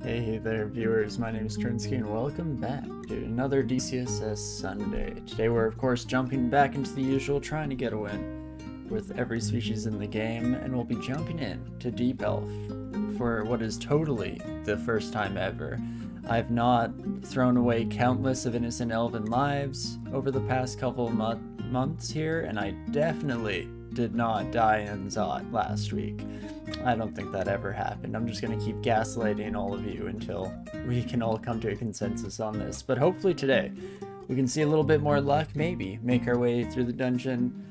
Hey there viewers, my name is Torinski and welcome back to another DCSS Sunday. Today we're of course jumping back into the usual, trying to get a win with every species in the game, and we'll be jumping in to Deep Elf for what is totally the first time ever. I've not thrown away countless of innocent elven lives over the past couple of months here, and I definitely did not die in Zot last week. I don't think that ever happened. I'm just going to keep gaslighting all of you until we can all come to a consensus on this. But hopefully today we can see a little bit more luck, maybe make our way through the dungeon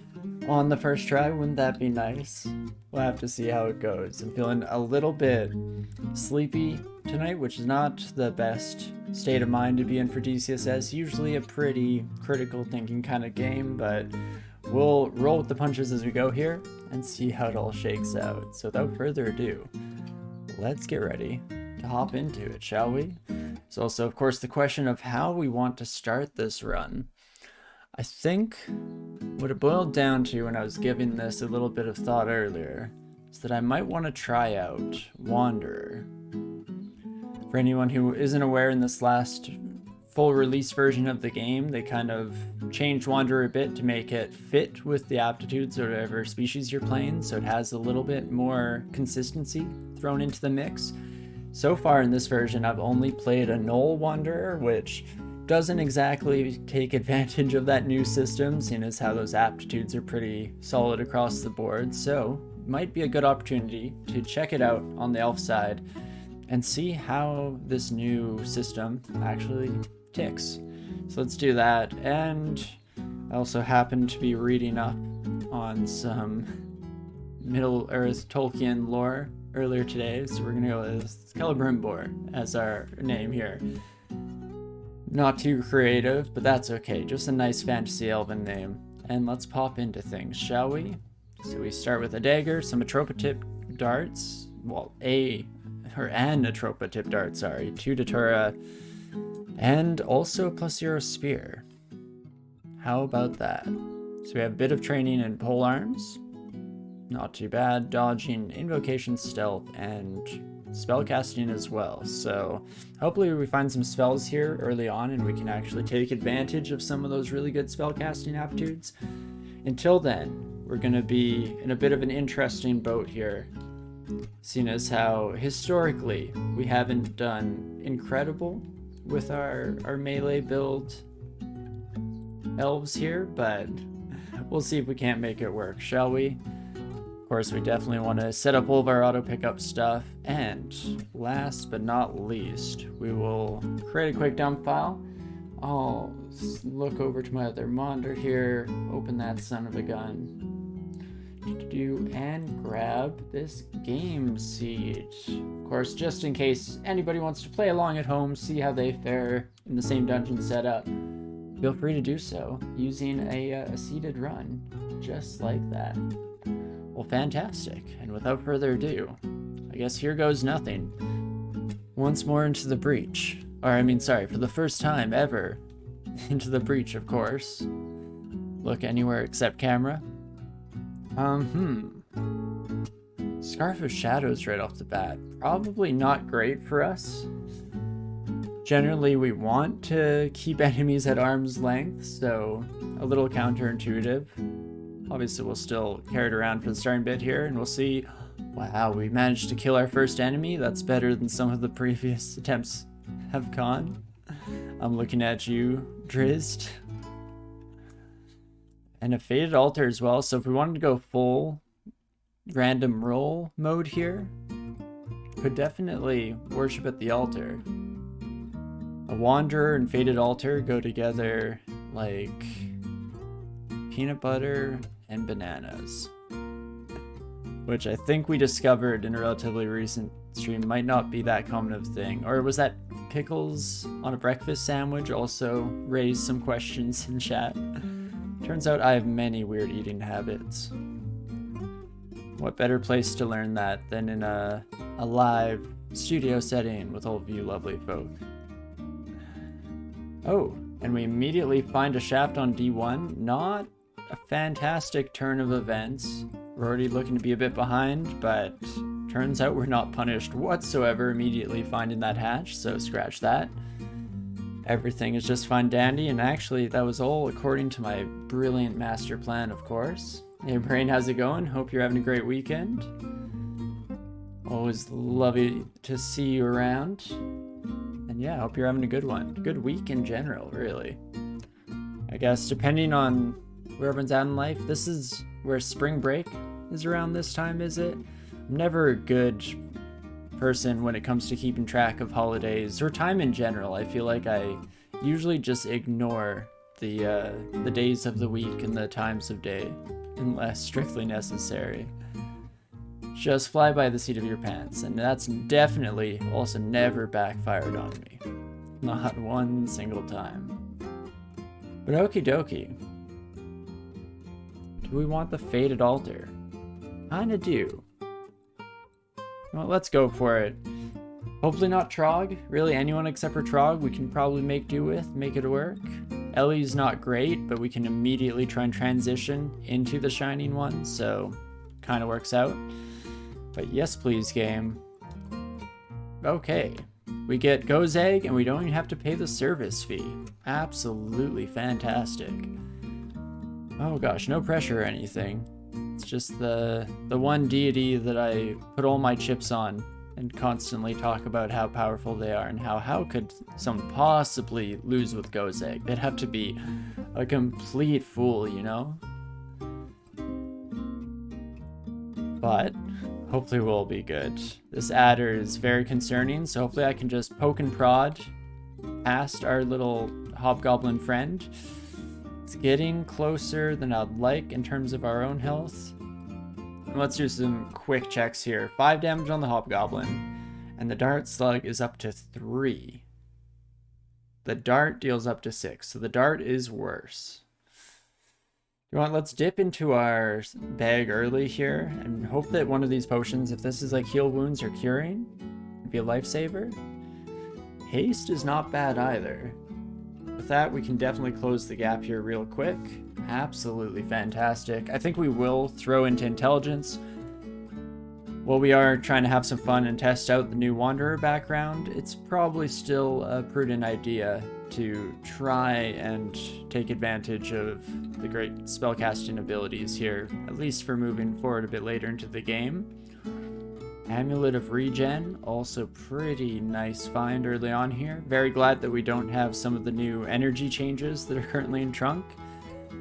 on the first try. Wouldn't that be nice? We'll have to see how it goes. I'm feeling a little bit sleepy tonight, which is not the best state of mind to be in for DCSS. Usually a pretty critical thinking kind of game, but we'll roll with the punches as we go here and see how it all shakes out. So without further ado, let's get ready to hop into it, shall we? There's also, of course, the question of how we want to start this run. I think what it boiled down to when I was giving this a little bit of thought earlier is that I might want to try out Wanderer. For anyone who isn't aware, in this last full release version of the game, they kind of changed Wanderer a bit to make it fit with the aptitudes of whatever species you're playing, so it has a little bit more consistency thrown into the mix. So far in this version, I've only played a Gnoll Wanderer, which doesn't exactly take advantage of that new system, seeing as how those aptitudes are pretty solid across the board. So might be a good opportunity to check it out on the elf side and see how this new system actually ticks. So let's do that. And I also happened to be reading up on some Middle Earth Tolkien lore earlier today, so we're gonna go with Celebrimbor as our name here. Not too creative, but that's okay. Just a nice fantasy elven name. And let's pop into things, shall we? So we start with a dagger, some Atropa tip darts, well, an Atropa tip dart, sorry, 2 Datura, and also a +0 spear. How about that? So we have a bit of training in pole arms, not too bad, dodging, invocation, stealth, and spellcasting as well. So hopefully we find some spells here early on and we can actually take advantage of some of those really good spellcasting aptitudes. Until then, we're going to be in a bit of an interesting boat here, seeing as how historically we haven't done incredible with our melee build elves here, but we'll see if we can't make it work, shall we? Of course, we definitely want to set up all of our auto pickup stuff, and last but not least, we will create a quick dump file. I'll look over to my other monitor here, open that son of a gun, and grab this game seed. Of course, just in case anybody wants to play along at home, see how they fare in the same dungeon setup, feel free to do so using a seeded run, just like that. Well, fantastic, and without further ado, I guess here goes nothing. Once more into the breach. For the first time ever, into the breach, of course. Look anywhere except camera. Scarf of Shadows right off the bat. Probably not great for us. Generally, we want to keep enemies at arm's length, so a little counterintuitive. Obviously, we'll still carry it around for the starting bit here, and we'll see. Wow, we managed to kill our first enemy. That's better than some of the previous attempts have gone. I'm looking at you, Drizzt. And a Faded Altar as well, so if we wanted to go full random roll mode here, could definitely worship at the altar. A Wanderer and Faded Altar go together like peanut butter and bananas, which I think we discovered in a relatively recent stream might not be that common of thing. Or was that pickles on a breakfast sandwich also raised some questions in chat? Turns out I have many weird eating habits. What better place to learn that than in a live studio setting with all of you lovely folk. Oh, and we immediately find a shaft on D1. Not a fantastic turn of events. We're already looking to be a bit behind, but Turns out we're not punished whatsoever immediately finding that hatch, so scratch that. Everything is just fine dandy, and actually that was all according to my brilliant master plan, of course. Hey Brain, how's it going? Hope you're having a great weekend. Always lovely to see you around. And yeah, hope you're having a good one. Good week in general, really. I guess depending on where everyone's at in life, this is where spring break is around this time, is it? I'm never a good person when it comes to keeping track of holidays or time in general. I feel like I usually just ignore the days of the week and the times of day unless strictly necessary. Just fly by the seat of your pants, and that's definitely also never backfired on me. Not one single time. But okie dokie. Do we want the Faded Altar? Kinda do. Well, let's go for it. Hopefully not Trog. Really, anyone except for Trog we can probably make do with, make it work. Ellie's not great, but we can immediately try and transition into the Shining one, so kind of works out. But yes, please, game. Okay. We get Go's Egg, and we don't even have to pay the service fee. Absolutely fantastic. Oh gosh, no pressure or anything. It's just the one deity that I put all my chips on and constantly talk about how powerful they are and how could someone possibly lose with Go's Egg? They'd have to be a complete fool, you know? But hopefully we'll be good. This adder is very concerning, so hopefully I can just poke and prod past our little hobgoblin friend. It's getting closer than I'd like in terms of our own health. And let's do some quick checks here. 5 damage on the hobgoblin, and the dart slug is up to 3. The dart deals up to 6, so the dart is worse. You want? Let's dip into our bag early here and hope that one of these potions, if this is like heal wounds or curing, would be a lifesaver. Haste is not bad either. With that, we can definitely close the gap here real quick. Absolutely fantastic. I think we will throw into intelligence. While we are trying to have some fun and test out the new Wanderer background, it's probably still a prudent idea to try and take advantage of the great spellcasting abilities here, at least for moving forward a bit later into the game. Amulet of Regen, also pretty nice find early on here. Very glad that we don't have some of the new energy changes that are currently in Trunk,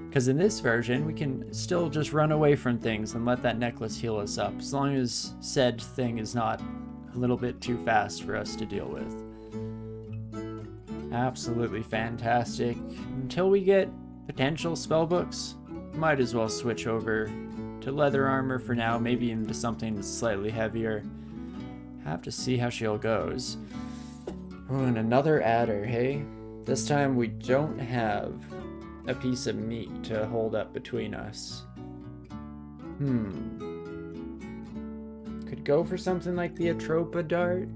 because in this version we can still just run away from things and let that necklace heal us up, as long as said thing is not a little bit too fast for us to deal with. Absolutely fantastic. Until we get potential spellbooks, might as well switch over to leather armor for now, maybe into something that's slightly heavier. Have to see how she all goes. Oh, and another adder, hey? This time we don't have a piece of meat to hold up between us. Could go for something like the Atropa dart.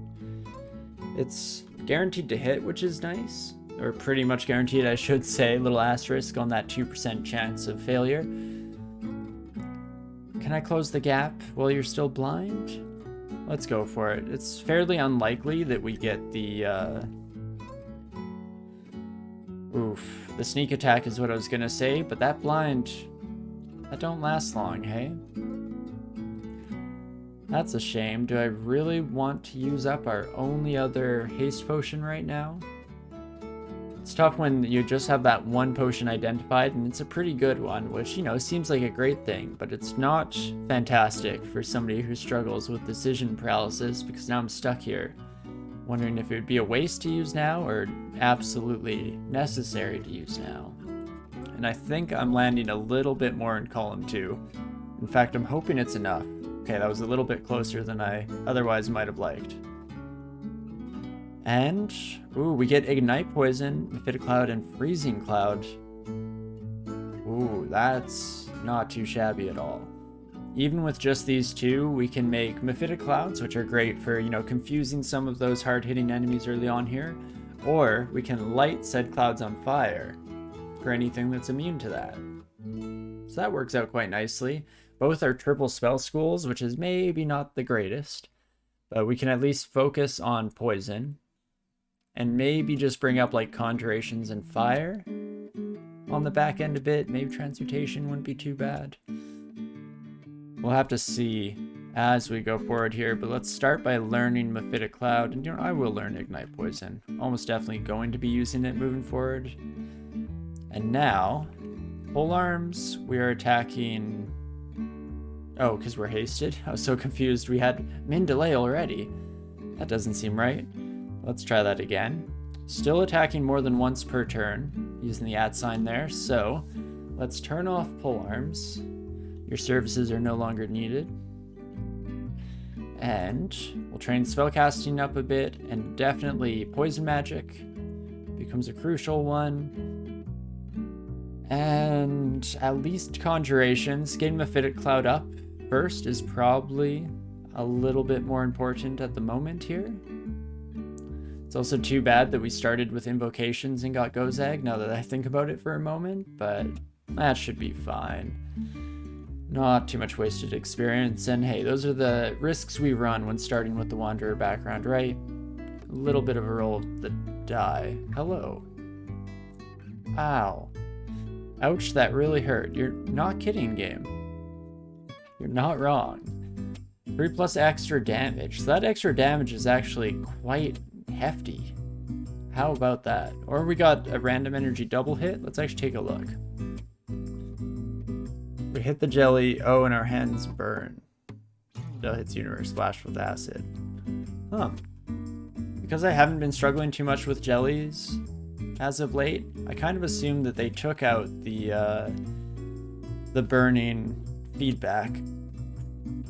It's guaranteed to hit, which is nice. Or pretty much guaranteed, I should say. Little asterisk on that 2% chance of failure. Can I close the gap while you're still blind? Let's go for it. It's fairly unlikely that we get the, the sneak attack is what I was gonna say, but that blind, that don't last long, hey? That's a shame. Do I really want to use up our only other haste potion right now? It's tough when you just have that one potion identified, and it's a pretty good one, which, you know, seems like a great thing, but it's not fantastic for somebody who struggles with decision paralysis, because now I'm stuck here, wondering if it would be a waste to use now, or absolutely necessary to use now. And I think I'm landing a little bit more in column 2. In fact, I'm hoping it's enough. Okay, that was a little bit closer than I otherwise might have liked. And, ooh, we get Ignite Poison, Mephitic Cloud, and Freezing Cloud. Ooh, that's not too shabby at all. Even with just these two, we can make Mephitic Clouds, which are great for, you know, confusing some of those hard-hitting enemies early on here. Or we can light said clouds on fire for anything that's immune to that. So that works out quite nicely. Both are triple spell schools, which is maybe not the greatest, but we can at least focus on poison and maybe just bring up like conjurations and fire on the back end a bit. Maybe transmutation wouldn't be too bad. We'll have to see as we go forward here, but let's start by learning Mephitic Cloud. And I will learn Ignite Poison. Almost definitely going to be using it moving forward. And now, pole arms, we are attacking... Oh, because we're hasted? I was so confused. We had min delay already. That doesn't seem right. Let's try that again. Still attacking more than once per turn, using the @ sign there. So, let's turn off pole arms. Your services are no longer needed. And we'll train spellcasting up a bit, and definitely poison magic becomes a crucial one. And at least conjurations. Getting Mephitic Cloud up first is probably a little bit more important at the moment here. It's also too bad that we started with invocations and got Gozag, now that I think about it for a moment, but that should be fine. Not too much wasted experience, and hey, those are the risks we run when starting with the Wanderer background, right? A little bit of a roll of the die. Hello. Ow. Ouch, that really hurt. You're not kidding, game. You're not wrong. 3+ extra damage. So that extra damage is actually quite hefty. How about that? Or we got a random energy double hit. Let's actually take a look. We hit the jelly. Oh, and our hands burn. Jelly hits Universe splashed with acid. Huh. Because I haven't been struggling too much with jellies as of late, I kind of assumed that they took out the burning feedback.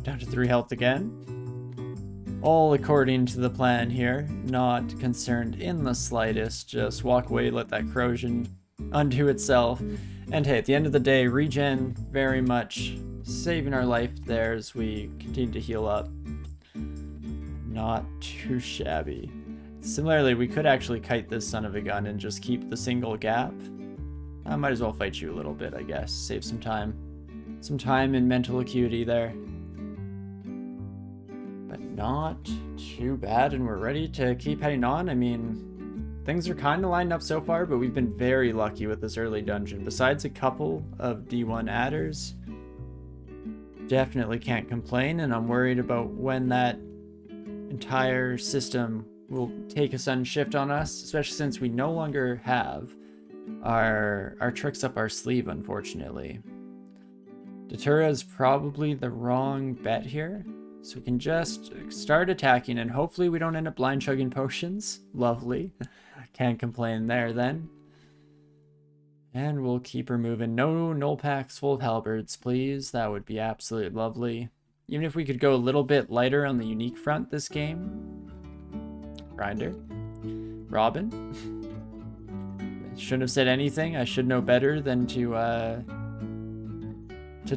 Down to 3 health again. All according to the plan here. Not concerned in the slightest. Just walk away, let that corrosion undo itself. And hey, at the end of the day, regen very much saving our life there as we continue to heal up. Not too shabby. Similarly, we could actually kite this son of a gun and just keep the single gap. I might as well fight you a little bit, I guess. Save some time. Some time and mental acuity there. But not too bad, and we're ready to keep heading on. I mean, things are kind of lined up so far, but we've been very lucky with this early dungeon. Besides a couple of D1 adders, definitely can't complain, and I'm worried about when that entire system will take a sudden shift on us, especially since we no longer have our tricks up our sleeve, unfortunately. Datura is probably the wrong bet here, so we can just start attacking, and hopefully we don't end up blind chugging potions. Lovely. Can't complain there then. And we'll keep her moving. No null packs full of halberds, please. That would be absolutely lovely. Even if we could go a little bit lighter on the unique front this game. Grinder. Robin. Shouldn't have said anything. I should know better than to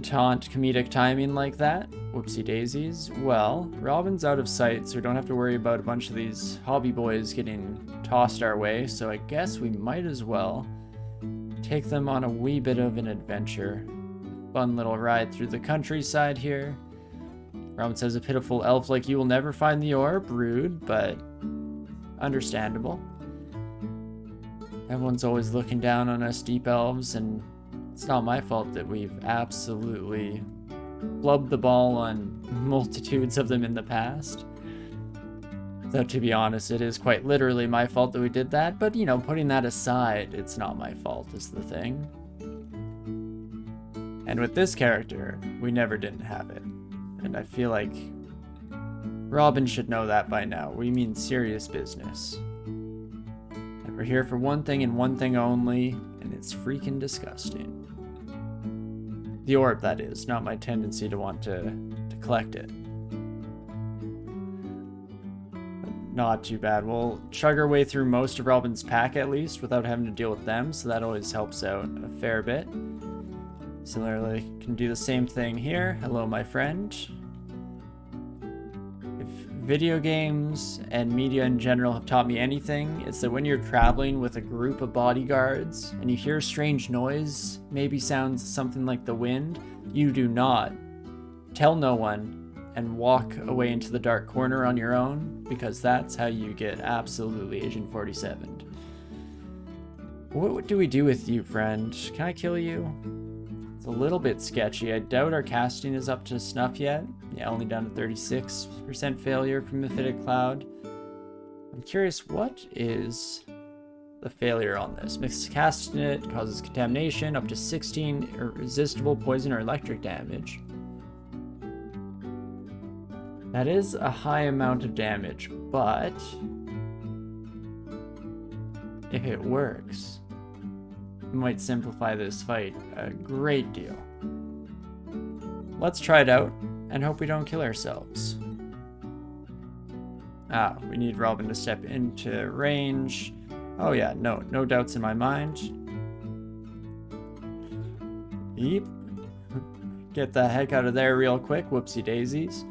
taunt comedic timing like that. Whoopsie daisies. Well, Robin's out of sight, so we don't have to worry about a bunch of these hobby boys getting tossed our way, so I guess we might as well take them on a wee bit of an adventure. Fun little ride through the countryside here. Robin says, a pitiful elf like you will never find the orb. Rude, but understandable. Everyone's always looking down on us deep elves, and it's not my fault that we've absolutely flubbed the ball on multitudes of them in the past. Though, to be honest, it is quite literally my fault that we did that, but, you know, putting that aside, it's not my fault is the thing. And with this character, we never didn't have it. And I feel like Robin should know that by now. We mean serious business. And we're here for one thing and one thing only, and it's freaking disgusting. The orb, that is, not my tendency to want to collect it. But not too bad. We'll chug our way through most of Robin's pack at least without having to deal with them, so that always helps out a fair bit. Similarly, can do the same thing here. Hello, my friend. If video games and media in general have taught me anything, it's that when you're traveling with a group of bodyguards and you hear a strange noise, maybe sounds something like the wind, you do not tell no one and walk away into the dark corner on your own, because that's how you get absolutely Agent 47'd. What do we do with you, friend? Can I kill you? It's a little bit sketchy. I doubt our casting is up to snuff yet. Yeah, only down to 36% failure from Mephitic Cloud. I'm curious, what is the failure on this? Miscasting it causes contamination, up to 16 irresistible poison or electric damage. That is a high amount of damage, but if it works, it might simplify this fight a great deal. Let's try it out and hope we don't kill ourselves. We need Robin to step into range. Oh yeah, no doubts in my mind. Yeep. Get the heck out of there real quick, whoopsie daisies.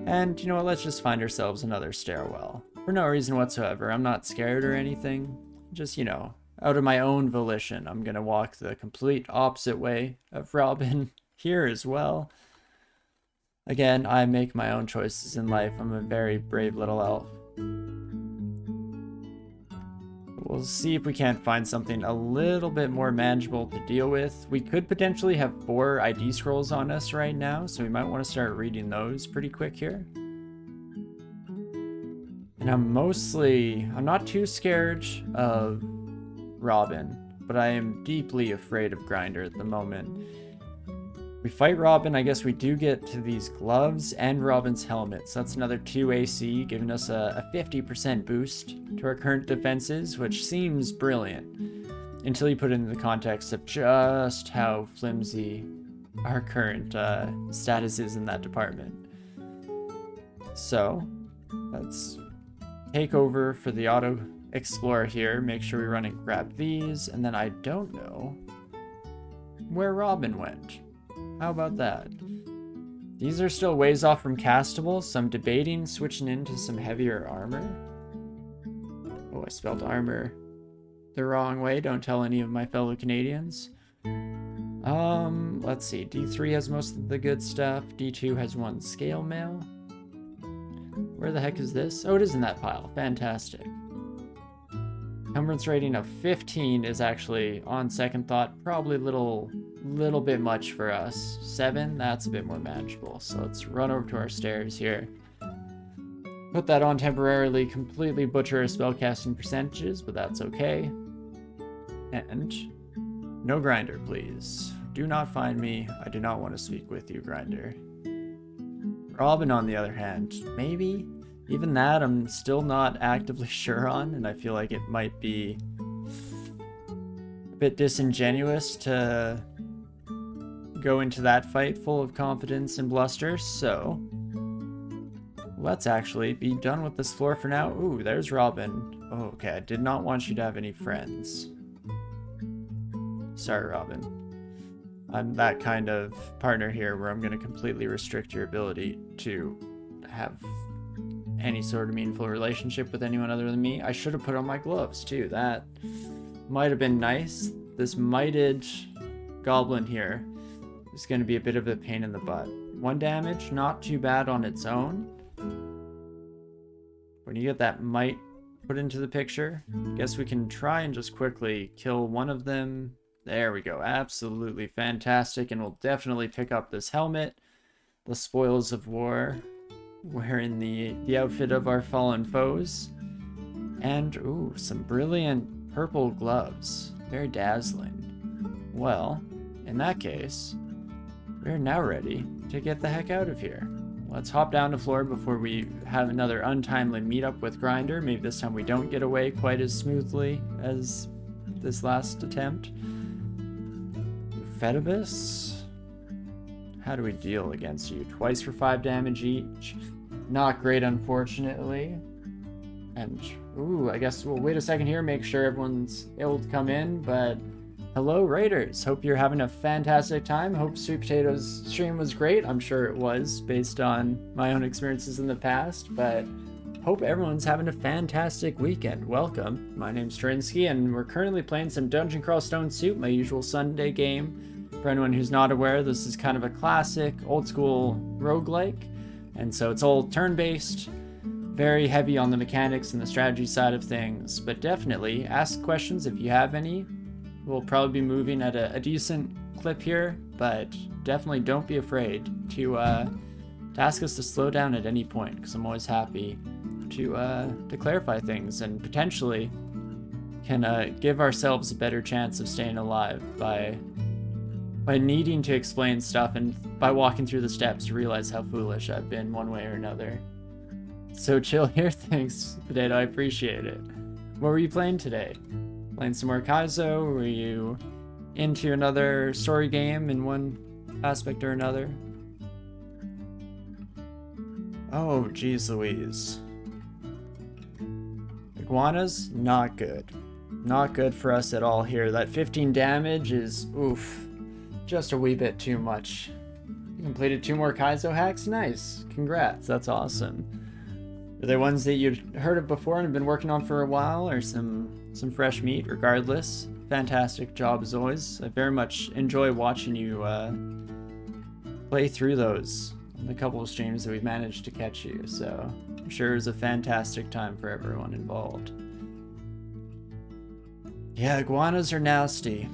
And you know what, let's just find ourselves another stairwell. For no reason whatsoever. I'm not scared or anything. Just, you know, out of my own volition, I'm gonna walk the complete opposite way of Robin here as well. Again, I make my own choices in life. I'm a very brave little elf. We'll see if we can't find something a little bit more manageable to deal with. We could potentially have 4 ID scrolls on us right now, so we might want to start reading those pretty quick here. And I'm not too scared of Robin, but I am deeply afraid of Grinder at the moment. We fight Robin, I guess we do get to these gloves and Robin's helmet, so that's another 2 AC, giving us a 50% boost to our current defenses, which seems brilliant, until you put it in the context of just how flimsy our current status is in that department. So, let's take over for the auto explorer here, make sure we run and grab these, and then I don't know where Robin went. How about that? These are still ways off from castable, so I'm debating switching into some heavier armor. Oh, I spelled armor the wrong way. Don't tell any of my fellow Canadians. Let's see. D3 has most of the good stuff. D2 has 1 scale mail. Where the heck is this? Oh, it is in that pile. Fantastic. Encumbrance rating of 15 is actually, on second thought, probably a little bit much for us. 7, that's a bit more manageable. So let's run over to our stairs here. Put that on temporarily, completely butcher our spellcasting percentages, but that's okay. And no Grinder, please. Do not find me. I do not want to speak with you, Grinder. Robin, on the other hand, maybe? Even that, I'm still not actively sure on, and I feel like it might be a bit disingenuous to go into that fight full of confidence and bluster, so let's actually be done with this floor for now. Ooh, there's Robin. Oh, okay, I did not want you to have any friends. Sorry, Robin. I'm that kind of partner here where I'm going to completely restrict your ability to have any sort of meaningful relationship with anyone other than me. I should have put on my gloves too. That might have been nice. This mited goblin here is going to be a bit of a pain in the butt. 1 damage, not too bad on its own. When you get that mite put into the picture, I guess we can try and just quickly kill one of them. There we go. Absolutely fantastic. And we'll definitely pick up this helmet. The spoils of war. Wearing the outfit of our fallen foes. And, ooh, some brilliant purple gloves. Very dazzling. Well, in that case, we're now ready to get the heck out of here. Let's hop down the floor before we have another untimely meetup with Grinder. Maybe this time we don't get away quite as smoothly as this last attempt. Fetibus? How do we deal against you? Twice for 5 damage each. Not great, unfortunately. And, ooh, I guess we'll wait a second here, make sure everyone's able to come in, but hello, Raiders. Hope you're having a fantastic time. Hope Sweet Potatoes stream was great. I'm sure it was, based on my own experiences in the past, but hope everyone's having a fantastic weekend. Welcome. My name's Torinski, and we're currently playing some Dungeon Crawl Stone Soup, my usual Sunday game. For anyone who's not aware, this is kind of a classic, old school roguelike. And so it's all turn-based, very heavy on the mechanics and the strategy side of things. But definitely ask questions if you have any. We'll probably be moving at a decent clip here, but definitely don't be afraid to ask us to slow down at any point, because I'm always happy to clarify things and potentially can give ourselves a better chance of staying alive by needing to explain stuff and by walking through the steps to realize how foolish I've been one way or another. So chill here, thanks, Potato, I appreciate it. What were you playing today? Playing some more Kaizo? Were you into another story game in one aspect or another? Oh, geez Louise. Iguanas? Not good. Not good for us at all here. That 15 damage is, oof, just a wee bit too much. You completed 2 more Kaizo hacks? Nice. Congrats, that's awesome. Are they ones that you'd heard of before and have been working on for a while, or some fresh meat? Regardless, fantastic job as always. I very much enjoy watching you play through those on the couple of streams that we've managed to catch you, so I'm sure it was a fantastic time for everyone involved. Yeah, iguanas are nasty.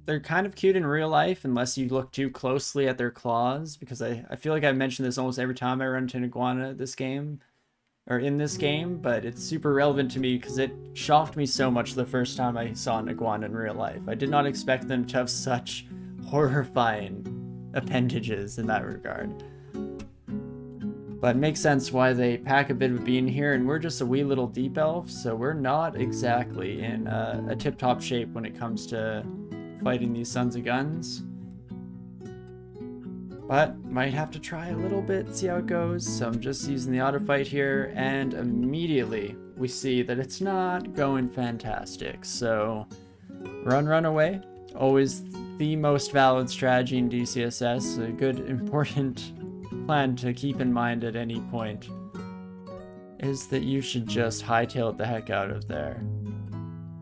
They're kind of cute in real life unless you look too closely at their claws, because I feel like I mention this almost every time I run into an iguana this game, or in this game, but it's super relevant to me because it shocked me so much the first time I saw an iguana in real life. I did not expect them to have such horrifying appendages in that regard. But it makes sense why they pack a bit of being here, and we're just a wee little deep elf, so we're not exactly in a tip-top shape when it comes to fighting these sons of guns. But might have to try a little bit, see how it goes. So I'm just using the auto fight here, and immediately we see that it's not going fantastic. So run away. Always the most valid strategy in DCSS. A good, important plan to keep in mind at any point is that you should just hightail it the heck out of there.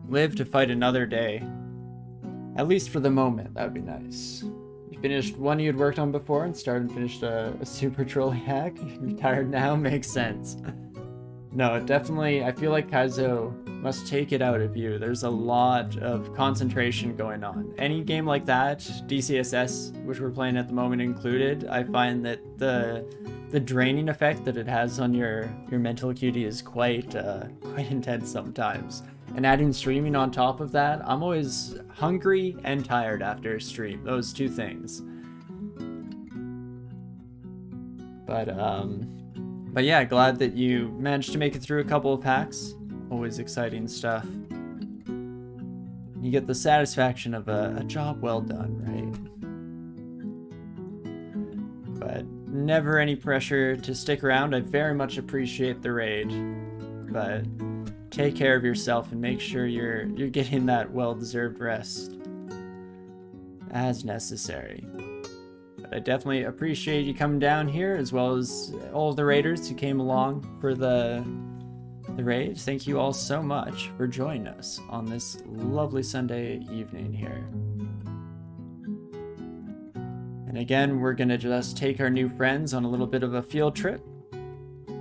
Live to fight another day. At least for the moment, that would be nice. You finished one you'd worked on before and started and finished a super trolley hack. You're tired now? Makes sense. No, definitely, I feel like Kaizo must take it out of you. There's a lot of concentration going on. Any game like that, DCSS, which we're playing at the moment included, I find that the draining effect that it has on your mental acuity is quite intense sometimes. And adding streaming on top of that, I'm always hungry and tired after a stream. Those two things. But yeah, glad that you managed to make it through a couple of packs. Always exciting stuff. You get the satisfaction of a job well done, right? But never any pressure to stick around. I very much appreciate the raid, but take care of yourself and make sure you're getting that well-deserved rest as necessary. But I definitely appreciate you coming down here, as well as all of the raiders who came along for the raid. Thank you all so much for joining us on this lovely Sunday evening here. And again, we're gonna just take our new friends on a little bit of a field trip.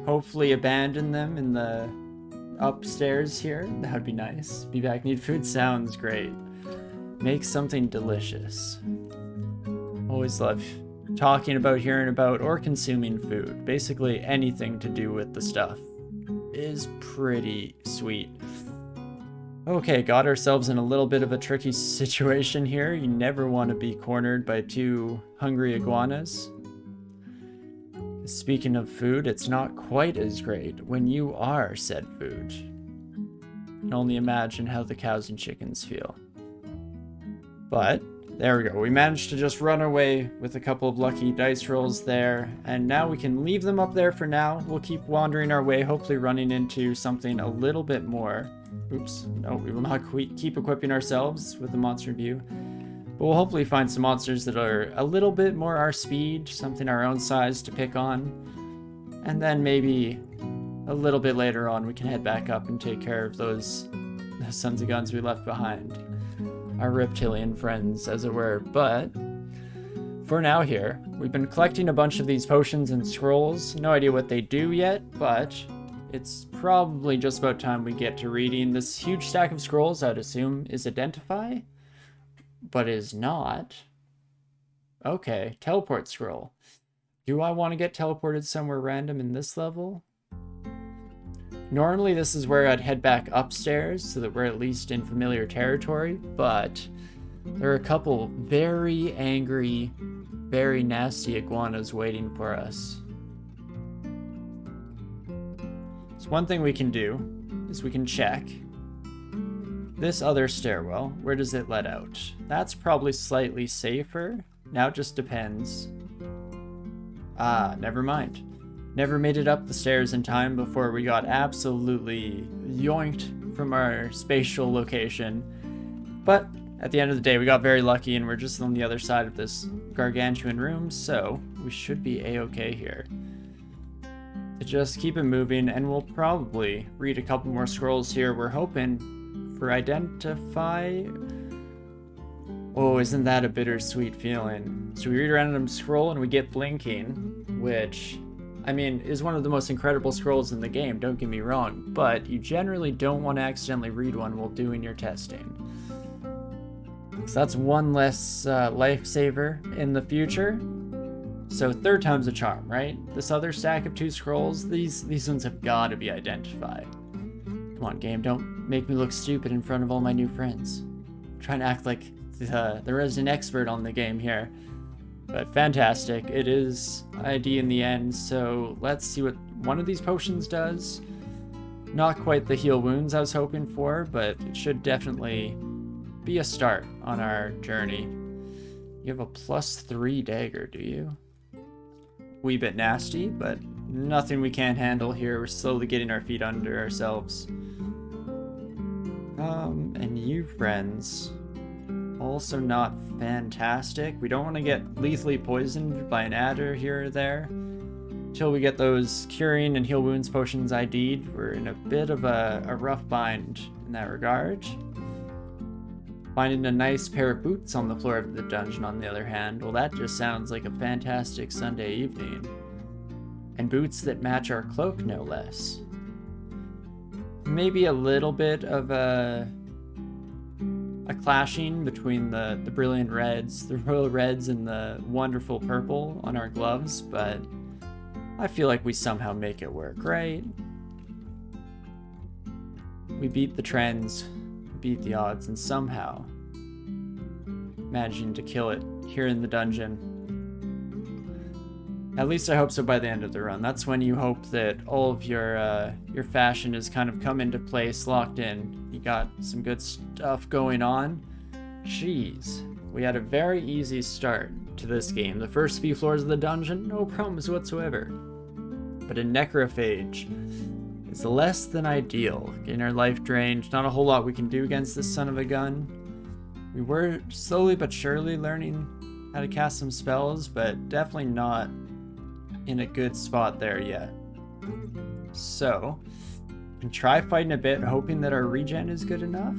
Hopefully abandon them in the upstairs here. That would be nice. Be back, need food sounds great. Make something delicious. Always love talking about, hearing about, or consuming food. Basically anything to do with the stuff is pretty sweet. Okay, got ourselves in a little bit of a tricky situation here. You never want to be cornered by 2 hungry iguanas. Speaking of food, it's not quite as great when you are said food. You can only imagine how the cows and chickens feel. But there we go. We managed to just run away with a couple of lucky dice rolls there, and now we can leave them up there for now. We'll keep wandering our way, hopefully running into something a little bit more. Oops, no, we will not keep equipping ourselves with the monster view. But we'll hopefully find some monsters that are a little bit more our speed, something our own size to pick on. And then maybe a little bit later on we can head back up and take care of those sons of guns we left behind. our reptilian friends, as it were. But for now here, we've been collecting a bunch of these potions and scrolls. No idea what they do yet, but it's probably just about time we get to reading this huge stack of scrolls. I'd assume is identify, but is not. Okay, teleport scroll. Do I want to get teleported somewhere random in this level? Normally this is where I'd head back upstairs so that we're at least in familiar territory, but there are a couple very angry, very nasty iguanas waiting for us. So one thing we can do is we can check this other stairwell. Where does it let out? That's probably slightly safer. Now it just depends. Ah, never mind. Never made it up the stairs in time before we got absolutely yoinked from our spatial location. But at the end of the day, we got very lucky and we're just on the other side of this gargantuan room, so we should be a-okay here. To just keep it moving, and we'll probably read a couple more scrolls here. We're hoping for identify. Oh, isn't that a bittersweet feeling? So we read a random scroll and we get blinking, which, I mean, is one of the most incredible scrolls in the game, don't get me wrong, but you generally don't want to accidentally read one while doing your testing. So that's one less lifesaver in the future. So third time's a charm, right? This other stack of 2 scrolls, these ones have got to be identified. Come on, game, don't make me look stupid in front of all my new friends. I'm trying to act like the resident expert on the game here. But fantastic, it is ID in the end, so let's see what one of these potions does. Not quite the heal wounds I was hoping for, but it should definitely be a start on our journey. You have a +3 dagger, do you? Wee bit nasty, but nothing we can't handle here. We're slowly getting our feet under ourselves. And you friends, also not fantastic. We don't want to get lethally poisoned by an adder here or there. Until we get those curing and heal wounds potions ID'd, we're in a bit of a rough bind in that regard. Finding a nice pair of boots on the floor of the dungeon, on the other hand, well, that just sounds like a fantastic Sunday evening. And boots that match our cloak, no less. Maybe a little bit of a clashing between the brilliant reds, the royal reds, and the wonderful purple on our gloves, but I feel like we somehow make it work, right? We beat the trends, beat the odds, and somehow managing to kill it here in the dungeon. At least I hope so by the end of the run. That's when you hope that all of your fashion has kind of come into place, locked in. You got some good stuff going on. Jeez, we had a very easy start to this game. The first few floors of the dungeon, no problems whatsoever. But a necrophage is less than ideal. Getting our life drained, not a whole lot we can do against this son of a gun. We were slowly but surely learning how to cast some spells, but definitely not in a good spot there yet. So, we can try fighting a bit, hoping that our regen is good enough.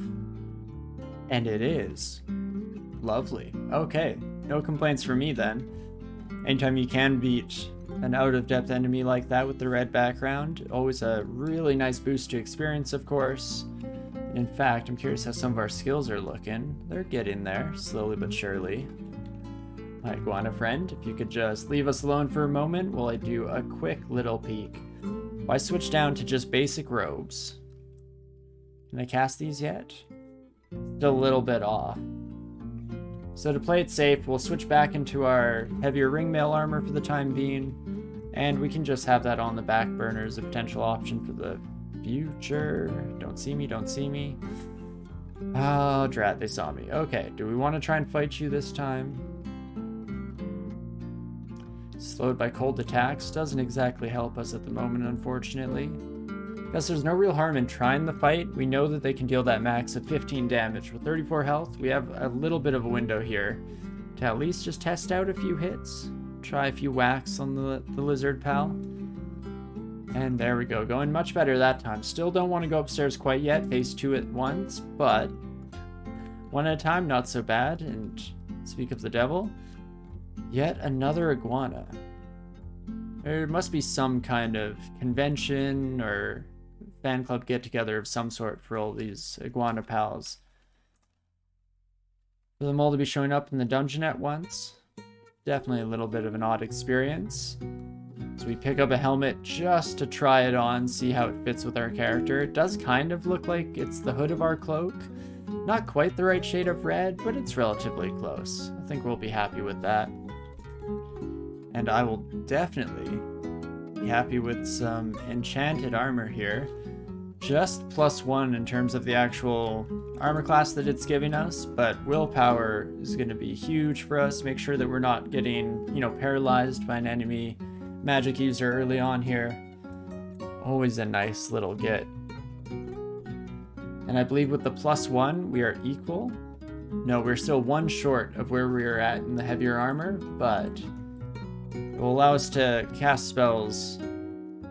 And it is. Lovely. Okay, no complaints from me then. Anytime you can beat an out-of-depth enemy like that with the red background, always a really nice boost to experience, of course. And in fact, I'm curious how some of our skills are looking. They're getting there, slowly but surely. My iguana friend, if you could just leave us alone for a moment while I do a quick little peek. If I switch down to just basic robes, can I cast these yet? Still a little bit off. So to play it safe, we'll switch back into our heavier ringmail armor for the time being, and we can just have that on the back burner as a potential option for the future. Don't see me, don't see me. Oh, drat, they saw me. Okay, do we want to try and fight you this time? Slowed by cold attacks doesn't exactly help us at the moment, unfortunately. Guess there's no real harm in trying the fight. We know that they can deal that max of 15 damage. With 34 health, we have a little bit of a window here to at least just test out a few hits. Try a few whacks on the lizard pal. And there we go, going much better that time. Still don't want to go upstairs quite yet, phase 2 at once, but one at a time, not so bad. And speak of the devil, yet another iguana. There must be some kind of convention or fan club get-together of some sort for all these iguana pals. For them all to be showing up in the dungeon at once, definitely a little bit of an odd experience. So we pick up a helmet just to try it on, see how it fits with our character. It does kind of look like it's the hood of our cloak. Not quite the right shade of red, but it's relatively close. I think we'll be happy with that. And I will definitely be happy with some enchanted armor here. Just +1 in terms of the actual armor class that it's giving us, but willpower is going to be huge for us. Make sure that we're not getting, paralyzed by an enemy magic user early on here. Always a nice little get. And I believe with the +1, we are equal. No, we're still 1 short of where we are at in the heavier armor, but it will allow us to cast spells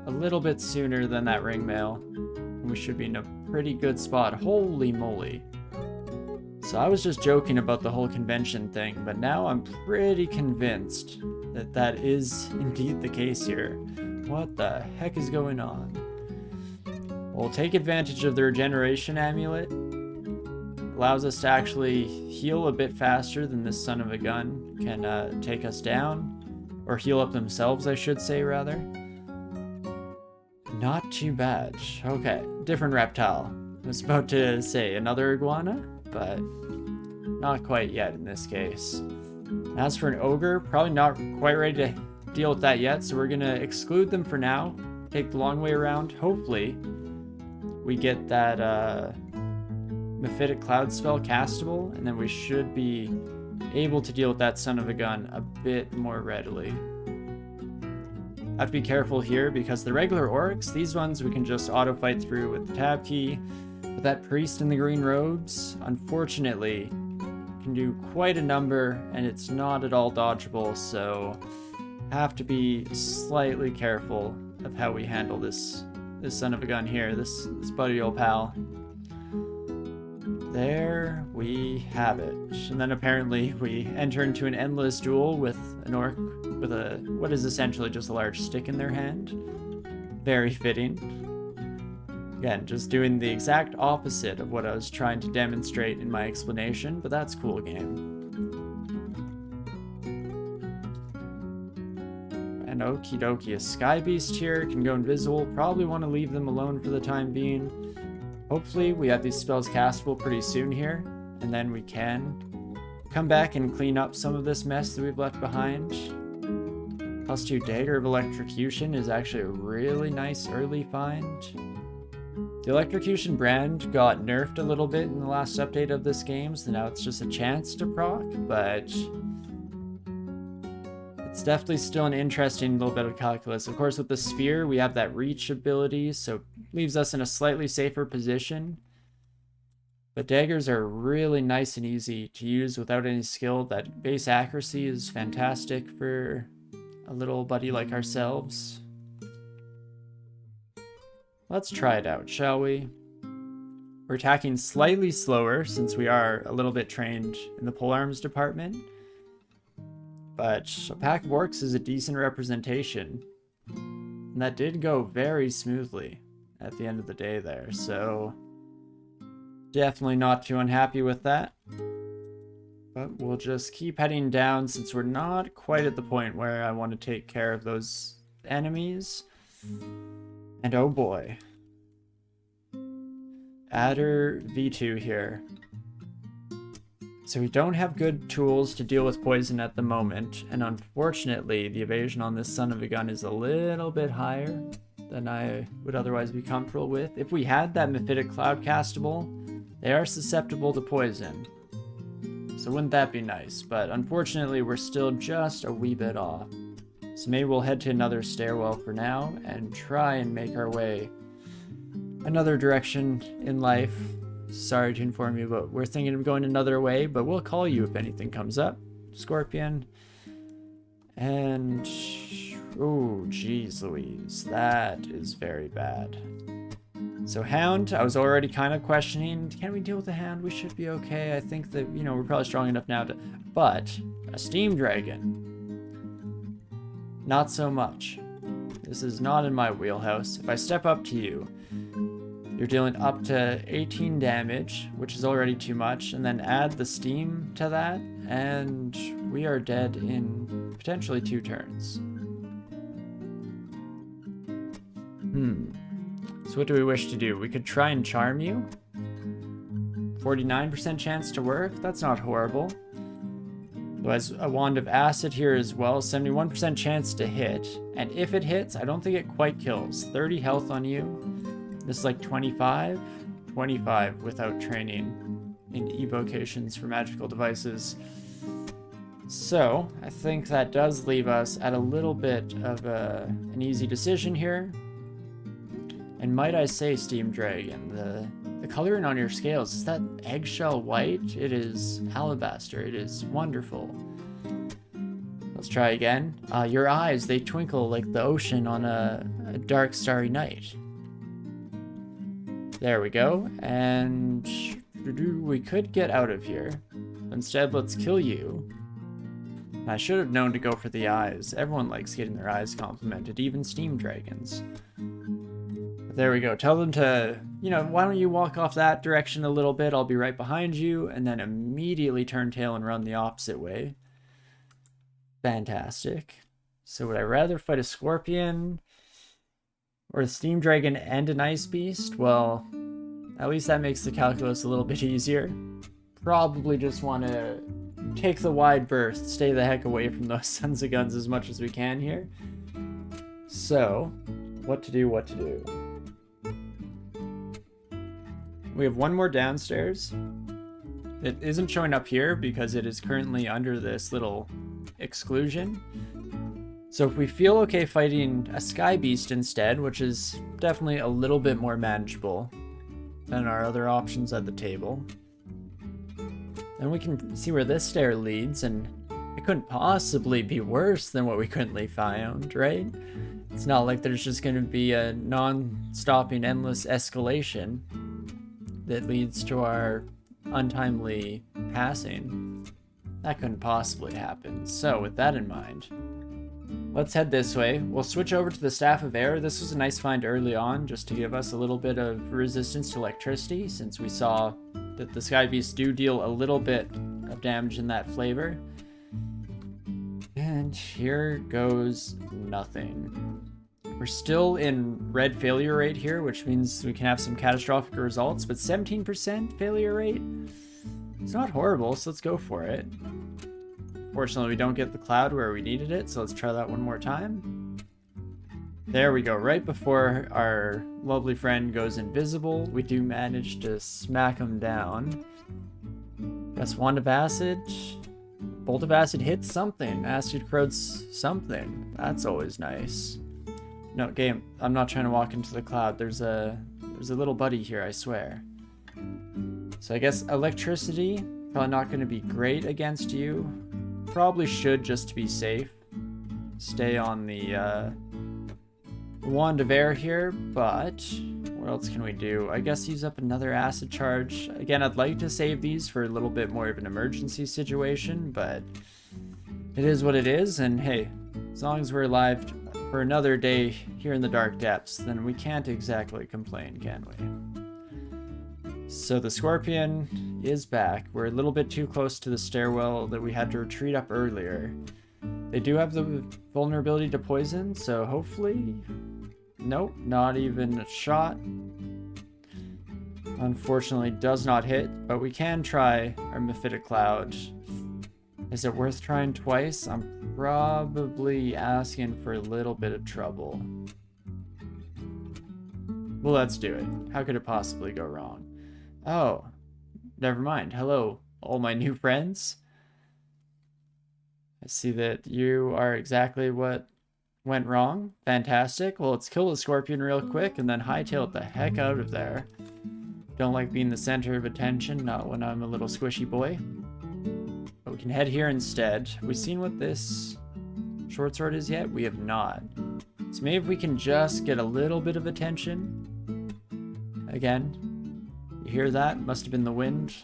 a little bit sooner than that ringmail. We should be in a pretty good spot. Holy moly. So I was just joking about the whole convention thing, but now I'm pretty convinced that that is indeed the case here. What the heck is going on? We'll take advantage of the regeneration amulet. Allows us to actually heal a bit faster than this son of a gun can take us down. Or heal up themselves, I should say, rather. Not too bad. Okay, different reptile. I was about to say another iguana, but not quite yet in this case. As for an ogre, probably not quite ready to deal with that yet, so we're going to exclude them for now. Take the long way around. Hopefully, we get that Mephitic Cloud spell castable, and then we should be able to deal with that son of a gun a bit more readily. I have to be careful here because the regular orcs, these ones we can just auto fight through with the tab key. But that priest in the green robes, unfortunately, can do quite a number and it's not at all dodgeable, so have to be slightly careful of how we handle this son of a gun here, this buddy old pal. There we have it. And then apparently we enter into an endless duel with an orc with what is essentially just a large stick in their hand. Very fitting. Again, just doing the exact opposite of what I was trying to demonstrate in my explanation, but that's cool game. And okie dokie, a sky beast here can go invisible. Probably want to leave them alone for the time being. Hopefully we have these spells castable pretty soon here, and then we can come back and clean up some of this mess that we've left behind. +2 Dagger of Electrocution is actually a really nice early find. The Electrocution brand got nerfed a little bit in the last update of this game, so now it's just a chance to proc, but it's definitely still an interesting little bit of calculus. Of course, with the Sphere, we have that reach ability, so leaves us in a slightly safer position. But daggers are really nice and easy to use without any skill. That base accuracy is fantastic for a little buddy like ourselves. Let's try it out, shall we? We're attacking slightly slower since we are a little bit trained in the polearms department. But a pack of orcs is a decent representation. And that did go very smoothly at the end of the day there, so definitely not too unhappy with that. But we'll just keep heading down since we're not quite at the point where I want to take care of those enemies. And oh boy. Adder V2 here. So we don't have good tools to deal with poison at the moment, and unfortunately the evasion on this son of a gun is a little bit higher than I would otherwise be comfortable with. If we had that Mephitic Cloud castable, they are susceptible to poison. So wouldn't that be nice? But unfortunately we're still just a wee bit off. So maybe we'll head to another stairwell for now and try and make our way another direction in life. Sorry to inform you, but we're thinking of going another way, but we'll call you if anything comes up. Scorpion. And oh, geez Louise, that is very bad. So Hound, I was already kind of questioning, can we deal with the Hound? We should be okay. I think that, you know, we're probably strong enough now to... But a Steam Dragon, not so much. This is not in my wheelhouse. If I step up to you, you're dealing up to 18 damage, which is already too much, and then add the Steam to that, and we are dead in potentially 2 turns. So what do we wish to do? We could try and charm you. 49% chance to work? That's not horrible. So as a Wand of Acid here as well, 71% chance to hit. And if it hits, I don't think it quite kills. 30 health on you. This is like 25? 25 without training in evocations for magical devices. So I think that does leave us at a little bit of an easy decision here. And might I say, Steam Dragon, the coloring on your scales, is that eggshell white? It is alabaster. It is wonderful. Let's try again. Your eyes, they twinkle like the ocean on a dark, starry night. There we go. And we could get out of here. Instead, let's kill you. I should have known to go for the eyes. Everyone likes getting their eyes complimented, even Steam Dragons. There we go. Tell them to, you know, why don't you walk off that direction a little bit? I'll be right behind you, and then immediately turn tail and run the opposite way. Fantastic. So would I rather fight a scorpion or a Steam Dragon and an ice beast? Well, at least that makes the calculus a little bit easier. Probably just want to take the wide berth, stay the heck away from those sons of guns as much as we can here. So, what to do, what to do. We have one more downstairs. It isn't showing up here because it is currently under this little exclusion. So if we feel okay fighting a Sky Beast instead, which is definitely a little bit more manageable than our other options at the table, then we can see where this stair leads, and it couldn't possibly be worse than what we currently found, right? It's not like there's just going to be a non-stopping, endless escalation that leads to our untimely passing. That couldn't possibly happen. So with that in mind, let's head this way. We'll switch over to the Staff of Air. This was a nice find early on, just to give us a little bit of resistance to electricity, since we saw that the Sky Beasts do deal a little bit of damage in that flavor. And here goes nothing. We're still in red failure rate here, which means we can have some catastrophic results, but 17% failure rate? It's not horrible, so let's go for it. Fortunately, we don't get the cloud where we needed it, so let's try that one more time. There we go, right before our lovely friend goes invisible, we do manage to smack him down. Guess Wand of Acid. Bolt of Acid hits something. Acid corrodes something. That's always nice. No, game, I'm not trying to walk into the cloud. There's a little buddy here, I swear. So I guess electricity, probably not going to be great against you. Probably should, just to be safe, stay on the Wand of Air here, but what else can we do? I guess use up another acid charge. Again, I'd like to save these for a little bit more of an emergency situation, but it is what it is, and hey, as long as we're alive for another day here in the dark depths, then we can't exactly complain, can we? So the scorpion is back. We're a little bit too close to the stairwell that we had to retreat up earlier. They do have the vulnerability to poison, so hopefully... Nope, not even a shot. Unfortunately, does not hit, but we can try our Mephitic Cloud. Is it worth trying twice? I'm probably asking for a little bit of trouble. Well, let's do it. How could it possibly go wrong? Oh, never mind. Hello, all my new friends. I see that you are exactly what went wrong. Fantastic. Well, let's kill the scorpion real quick and then hightail it the heck out of there. Don't like being the center of attention, not when I'm a little squishy boy. But we can head here instead. Have we seen what this short sword is yet? We have not. So maybe if we can just get a little bit of attention. Again, you hear that? Must have been the wind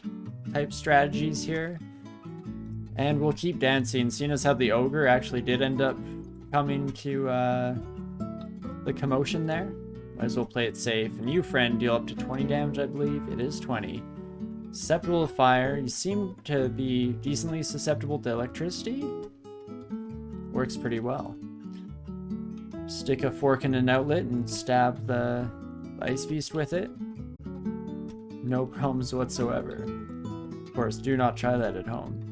type strategies here. And we'll keep dancing, seeing as how the ogre actually did end up coming to the commotion there. Might as well play it safe. And you, friend, deal up to 20 damage, I believe. It is 20. Susceptible to fire. You seem to be decently susceptible to electricity. Works pretty well. Stick a fork in an outlet and stab the ice beast with it. No problems whatsoever. Of course, do not try that at home.